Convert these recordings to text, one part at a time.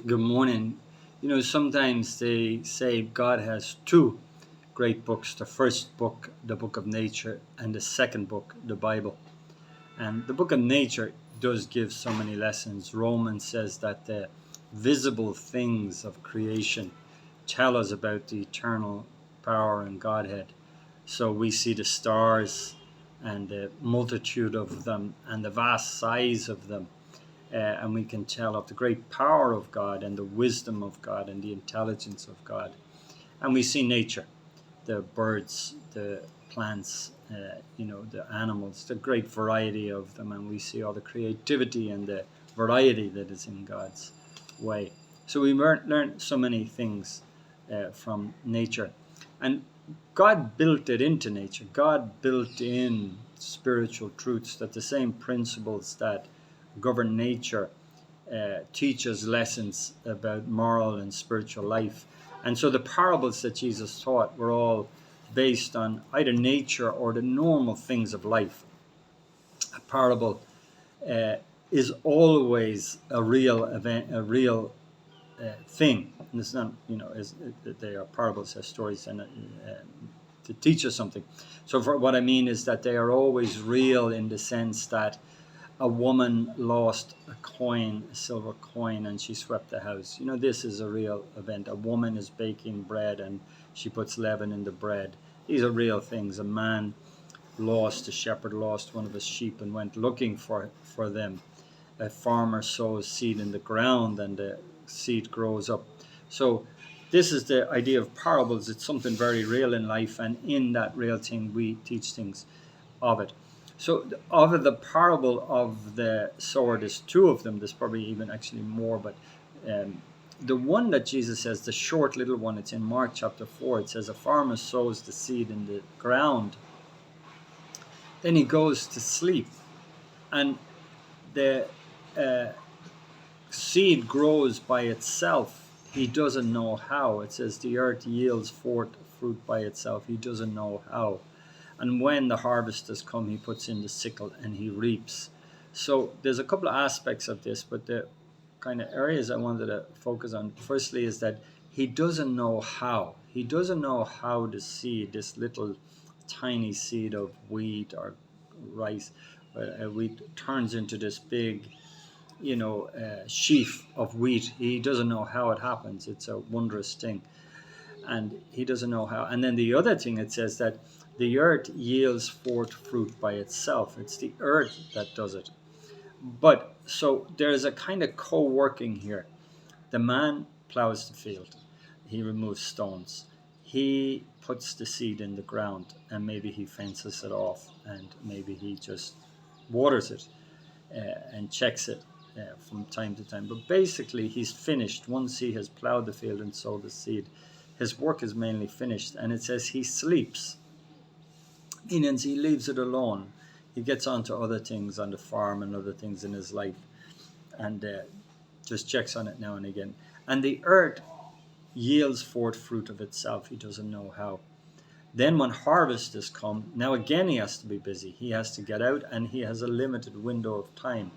Good morning. Sometimes they say God has two great books. The first book, the book of nature, and the second book, the Bible. And the book of nature does give so many lessons. Romans says that the visible things of creation tell us about the eternal power and Godhead. So we see the stars and the multitude of them and the vast size of them, and we can tell of the great power of God and the wisdom of God and the intelligence of God. And we see nature, the birds, the plants, the animals, the great variety of them, and we see all the creativity and the variety that is in God's way. So we learn so many things from nature, and God built it into nature. God built in spiritual truths, that the same principles that govern nature teach us lessons about moral and spiritual life. And so the parables that Jesus taught were all based on either nature or the normal things of life. A parable uh, is always a real event, a real thing. And it's not, they are parables, as stories, and to teach us something. So, for what I mean is that they are always real in the sense that a woman lost a coin, a silver coin, and she swept the house. This is a real event. A woman is baking bread and she puts leaven in the bread. These are real things. A shepherd lost one of his sheep and went looking for them. A farmer sows seed in the ground and the seed grows up. So this is the idea of parables. It's something very real in life, and in that real thing we teach things of it. So of the parable of the sower, there's two of them. There's probably even actually more, but um, the one that Jesus says, the short little one, it's in Mark chapter 4. It says, a farmer sows the seed in the ground, then he goes to sleep, and the uh, seed grows by itself. He doesn't know how. It says the earth yields forth fruit by itself. He doesn't know how. And when the harvest has come, he puts in the sickle and he reaps. So there's a couple of aspects of this, but the kind of areas I wanted to focus on firstly is that he doesn't know how. He doesn't know how the seed, this little tiny seed of wheat or rice, wheat turns into this big sheaf of wheat. He doesn't know how it happens. It's a wondrous thing, and he doesn't know how. And then the other thing, it says that the earth yields forth fruit by itself. It's the earth that does it. But so there's a kind of co-working here. The man plows the field. He removes stones. He puts the seed in the ground, and maybe he fences it off, and maybe he just waters it and checks it from time to time. But basically, he's finished. Once he has plowed the field and sowed the seed, his work is mainly finished. And it says he sleeps, meaning he leaves it alone. He gets on to other things on the farm and other things in his life, and just checks on it now and again. And the earth yields forth fruit of itself. He doesn't know how. Then, when harvest has come, now again he has to be busy. He has to get out, and he has a limited window of time,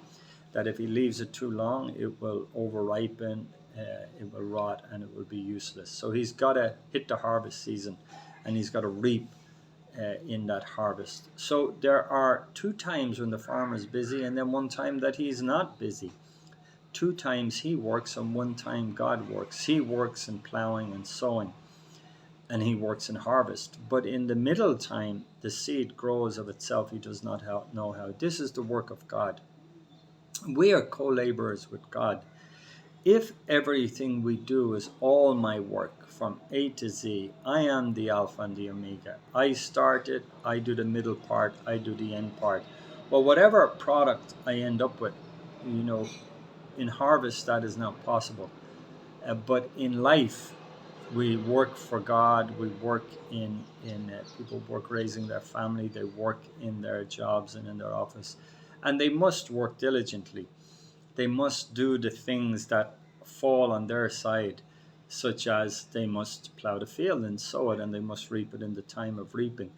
that if he leaves it too long, it will over-ripen, it will rot, and it will be useless. So he's got to hit the harvest season, and he's got to reap in that harvest. So there are two times when the farmer is busy, and then one time that he's not busy. Two times he works, and one time God works. He works in plowing and sowing, and he works in harvest. But in the middle time, the seed grows of itself. He does not know how. This is the work of God. We are co-laborers with God. If everything we do is all my work from A to Z, I am the Alpha and the Omega. I start it, I do the middle part, I do the end part. Well, whatever product I end up with, you know, in harvest that is not possible. But in life, we work for God. We work in people work raising their family. They work in their jobs and in their office, and they must work diligently. They must do the things that fall on their side, such as they must plow the field and sow it, and they must reap it in the time of reaping.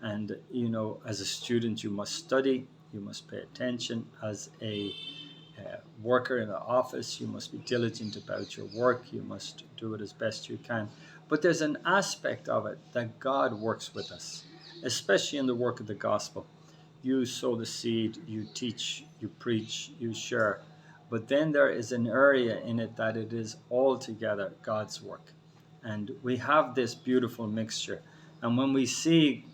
And as a student, you must study, you must pay attention. As a worker in the office, you must be diligent about your work. You must do it as best you can. But there's an aspect of it that God works with us, especially in the work of the gospel. You sow the seed, you teach, you preach, you share. But then there is an area in it that it is altogether God's work. And we have this beautiful mixture. And when we see,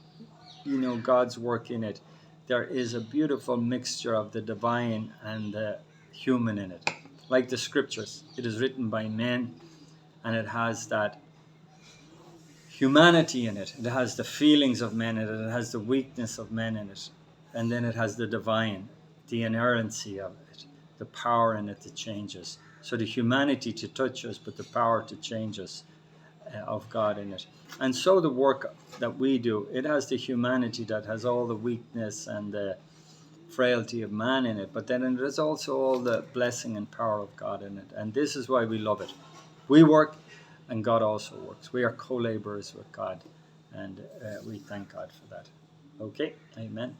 God's work in it, there is a beautiful mixture of the divine and the human in it. Like the scriptures, it is written by men, and it has that humanity in it. It has the feelings of men in it. It has the weakness of men in it. And then it has the divine, the inerrancy of it, the power in it that changes. So the humanity to touch us, but the power to change us of God in it. And so the work that we do, it has the humanity that has all the weakness and the frailty of man in it, but then there's also all the blessing and power of God in it. And this is why we love it. We work and God also works. We are co-laborers with God, and we thank God for that. Okay, amen.